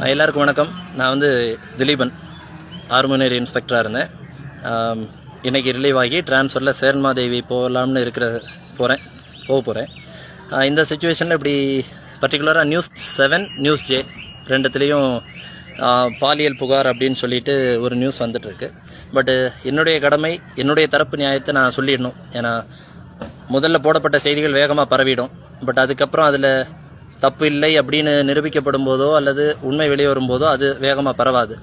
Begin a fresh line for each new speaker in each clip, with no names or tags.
எல்லாருக்கும் வணக்கம். நான் திலீபன் ஆர்மனரி இன்ஸ்பெக்டராக இருந்தேன். இன்றைக்கி ரிலீவ் ஆகி ட்ரான்ஸ்ஃபரில் சேர்மாதேவி போகலாம்னு போக போகிறேன். இந்த சுச்சுவேஷனில் இப்படி பர்டிகுலராக நியூஸ் 7 நியூஸ் J ரெண்டுத்துலேயும் பாலியல் புகார் அப்படின்னு சொல்லிட்டு ஒரு நியூஸ் வந்துட்டுருக்கு. பட்டு என்னுடைய கடமை, என்னுடைய தரப்பு நியாயத்தை நான் சொல்லிடணும். ஏன்னா முதல்ல போடப்பட்ட செய்திகள் வேகமாக பரவிடும். பட் அதுக்கப்புறம் அதில் தப்பு இல்லை அப்படின்னு நிரூபிக்கப்படும் போதோ அல்லது உண்மை வெளியே வரும்போதோ அது வேகமாக பரவாது.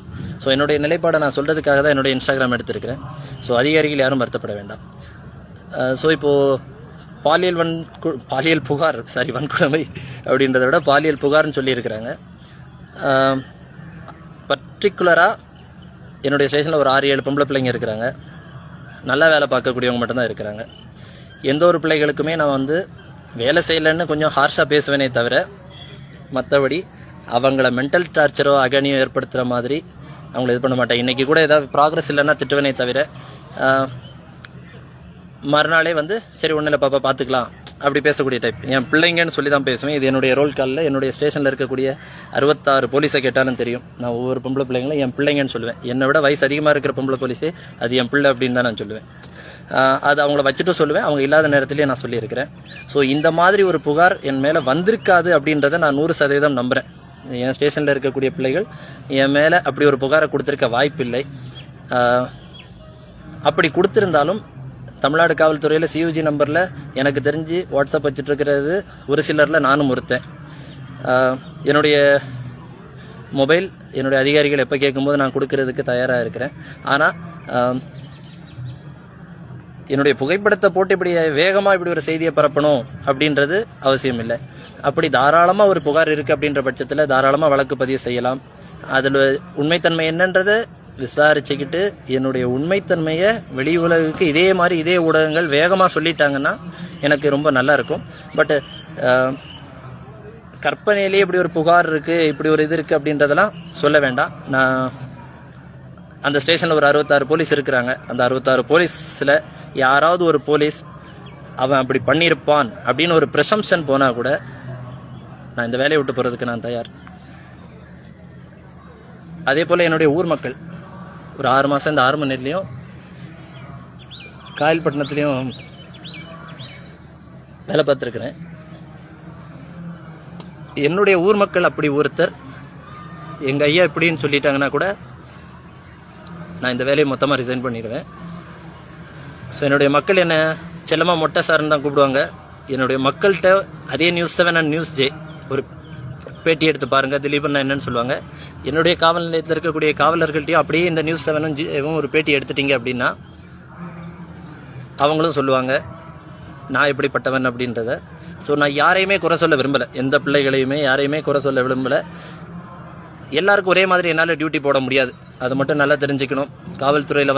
ஸோ என்னுடைய நிலைப்பாடை நான் சொல்கிறதுக்காக தான் என்னுடைய இன்ஸ்டாகிராம் எடுத்திருக்கிறேன். ஸோ அதிகாரிகள் யாரும் வருத்தப்பட வேண்டாம். ஸோ இப்போது பாலியல் புகார் வன்கொடுமை அப்படின்றத விட பாலியல் புகார்னு சொல்லியிருக்கிறாங்க. பர்டிகுலராக என்னுடைய ஸ்டேஷனில் ஒரு 6-7 பொம்பளை பிள்ளைங்க இருக்கிறாங்க. நல்லா வேலை பார்க்கக்கூடியவங்க மட்டும்தான் இருக்கிறாங்க. எந்த ஒரு பிள்ளைகளுக்குமே நான் வேலை செய்யலைன்னு கொஞ்சம் ஹார்ஷாக பேசுவேனே தவிர மற்றபடி அவங்கள மென்டல் டார்ச்சரோ அகனியோ ஏற்படுத்துகிற மாதிரி அவங்கள இது பண்ண மாட்டேன். இன்றைக்கி கூட ஏதாவது ப்ராக்ரஸ் இல்லைன்னா திட்டுவேனே தவிர மறுநாளே சரி ஒன்றும் இல்லை பாப்பா பார்த்துக்கலாம் அப்படி பேசக்கூடிய டைப். என் பிள்ளைங்கன்னு சொல்லி தான் பேசுவேன். இது என்னுடைய ரோல் காலில் என்னுடைய ஸ்டேஷனில் இருக்கக்கூடிய 66 போலீஸை கேட்டாலும் தெரியும். நான் ஒவ்வொரு பொம்பளை பிள்ளைங்களும் என் பிள்ளைங்கன்னு சொல்லுவேன். என்னை விட வயசு அதிகமாக இருக்கிற பொம்பளை போலீஸே அது என் பிள்ளை அப்படின்னு தான் நான் சொல்லுவேன். அது அவங்கள வச்சுட்டு சொல்லுவேன். அவங்க இல்லாத நேரத்துலேயே நான் சொல்லியிருக்கிறேன். ஸோ இந்த மாதிரி ஒரு புகார் என் மேலே வந்திருக்காது அப்படின்றத நான் 100% நம்புகிறேன். என் ஸ்டேஷனில் இருக்கக்கூடிய பிள்ளைகள் என் மேலே அப்படி ஒரு புகாரை கொடுத்துருக்க வாய்ப்பில்லை. அப்படி கொடுத்துருந்தாலும் தமிழ்நாடு காவல்துறையில் CUG நம்பரில் எனக்கு தெரிஞ்சு வாட்ஸ்அப் வச்சுட்ருக்கிறது ஒரு சிலரில் நானும் ஒருத்தன். என்னுடைய மொபைல் என்னுடைய அதிகாரிகள் எப்போ கேட்கும்போது நான் கொடுக்கறதுக்கு தயாராக இருக்கிறேன். ஆனால் என்னுடைய புகைப்படத்தை போட்டு இப்படி வேகமாக இப்படி ஒரு செய்தியை பரப்பணும் அப்படின்றது அவசியம் இல்லை. அப்படி தாராளமாக ஒரு புகார் இருக்குது அப்படின்ற பட்சத்தில் தாராளமாக வழக்கு பதிவு செய்யலாம். அதில் உண்மைத்தன்மை என்னன்றதை விசாரிச்சுக்கிட்டு என்னுடைய உண்மைத்தன்மையை வெளி உலகுக்கு இதே ஊடகங்கள் வேகமாக சொல்லிட்டாங்கன்னா எனக்கு ரொம்ப நல்லா இருக்கும். பட்டு கற்பனையிலேயே இப்படி ஒரு புகார் இருக்குது, இப்படி ஒரு இது இருக்குது அப்படின்றதெல்லாம் சொல்ல வேண்டாம். நான் அந்த ஸ்டேஷனில் ஒரு 66 போலீஸ் இருக்கிறாங்க. அந்த 66 போலீஸில் யாராவது ஒரு போலீஸ் அவன் அப்படி பண்ணியிருப்பான் அப்படின்னு ஒரு ப்ரெசம்ஷன் போனால் கூட நான் இந்த வேலையை விட்டு போகிறதுக்கு நான் தயார். அதே போல் என்னுடைய ஊர் மக்கள் ஒரு 6 மாதம் இந்த ஆர்மனரிலையும் காயல்பட்டினத்துலேயும் வேலை பார்த்துருக்குறேன். என்னுடைய ஊர் மக்கள் அப்படி ஒருத்தர் எங்கள் ஐயா இப்படின்னு சொல்லிட்டாங்கன்னா கூட நான் இந்த வேலையை மொத்தமாக ரிசைன் பண்ணிடுவேன். ஸோ என்னுடைய மக்கள் என்னை செல்லமாக மொட்டை சார்னு தான் கூப்பிடுவாங்க. என்னுடைய மக்கள்கிட்ட அதே நியூஸ் 7 அண்ட் நியூஸ் J ஒரு பேட்டி எடுத்து பாருங்கள், திலீபன் என்னன்னு சொல்லுவாங்க. என்னுடைய காவல் நிலையத்தில் இருக்கக்கூடிய காவலர்கள்ட்டையும் அப்படியே இந்த நியூஸ் 7 Jவும் ஒரு பேட்டி எடுத்துட்டீங்க அப்படின்னா அவங்களும் சொல்லுவாங்க நான் எப்படிப்பட்டவன் அப்படின்றத. ஸோ நான் யாரையுமே குறை சொல்ல விரும்பலை, எந்த பிள்ளைகளையுமே யாரையுமே குறை சொல்ல விரும்பலை. எல்லாருக்கும் ஒரே மாதிரி என்னால் டியூட்டி போட முடியாது, அது மட்டும் நல்லா தெரிஞ்சுக்கணும். காவல்துறையில்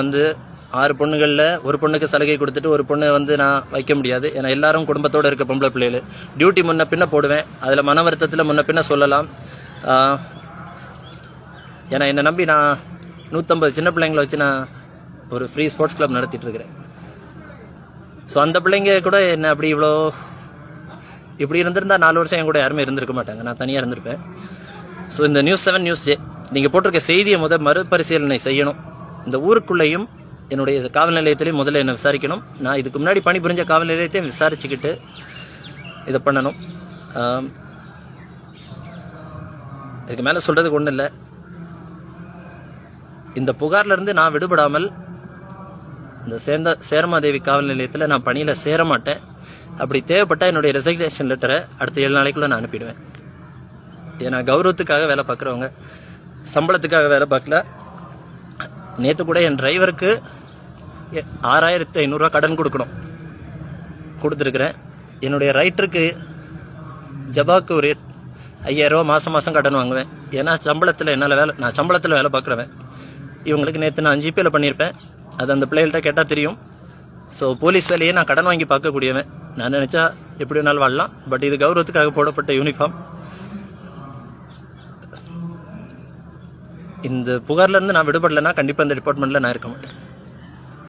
6 பொண்ணுகளில் ஒரு பொண்ணுக்கு சலுகை கொடுத்துட்டு ஒரு பொண்ணு நான் வைக்க முடியாது. ஏன்னா எல்லாரும் குடும்பத்தோடு இருக்க பொம்பளை பிள்ளைகள். டியூட்டி முன்ன பின்ன போடுவேன், அதில் மன வருத்தத்தில் முன்ன பின்ன சொல்லலாம். ஏன்னா என்னை நம்பி நான் 150 சின்ன பிள்ளைங்களை வச்சு நான் ஒரு ஃப்ரீ ஸ்போர்ட்ஸ் கிளப் நடத்திட்டுருக்கிறேன். ஸோ அந்த பிள்ளைங்க கூட என்ன அப்படி இப்படி இருந்திருந்தால் 4 வருஷம் என் கூட யாருமே இருந்திருக்க மாட்டாங்க, நான் தனியாக இருந்திருப்பேன். ஸோ இந்த நியூஸ் 7 நியூஸ் J நீங்கள் போட்டிருக்க செய்தியை மறுபரிசீலனை செய்யணும். இந்த ஊருக்குள்ளேயும் என்னுடைய காவல் நிலையத்திலையும் முதல்ல என்னை விசாரிக்கணும். நான் இதுக்கு முன்னாடி பணிபுரிஞ்ச காவல் நிலையத்தையும் விசாரிச்சுக்கிட்டு இதை பண்ணணும். இதுக்கு மேலே சொல்கிறதுக்கு ஒன்றும் இல்லை. இந்த புகார்லேருந்து நான் விடுபடாமல் இந்த சேர்மாதேவி காவல் நிலையத்தில் நான் பணியில் சேர மாட்டேன். அப்படி தேவைப்பட்டால் என்னுடைய ரெசிக்னேஷன் லெட்டரை அடுத்த 7 நாளைக்குள்ளே நான் அனுப்பிடுவேன். ஏன்னா கௌரவத்துக்காக வேலை பார்க்குறவங்க சம்பளத்துக்காக வேலை பார்க்கல. நேற்று கூட என் டிரைவருக்கு 6500 கடன் கொடுத்துருக்குறேன். என்னுடைய ரைட்டருக்கு ஜபாக்கு ஒரு 5000 மாதம் கடன் வாங்குவேன். ஏன்னா நான் சம்பளத்தில் வேலை பார்க்குறவன். இவங்களுக்கு நேற்று நான் GPayல பண்ணியிருப்பேன், அது அந்த பிள்ளைகள்கிட்ட கேட்டால் தெரியும். ஸோ போலீஸ் வேலையை நான் கடன் வாங்கி பார்க்கக்கூடியவன். நான் நினச்சா எப்படி வேணாலும் வாழலாம். பட் இது கௌரவத்துக்காக போடப்பட்ட யூனிஃபார்ம். இந்த புகார்லேருந்து நான் விடுபடலைன்னா கண்டிப்பாக இந்த டிபார்ட்மெண்ட்டில் நான் இருக்க மாட்டேன்.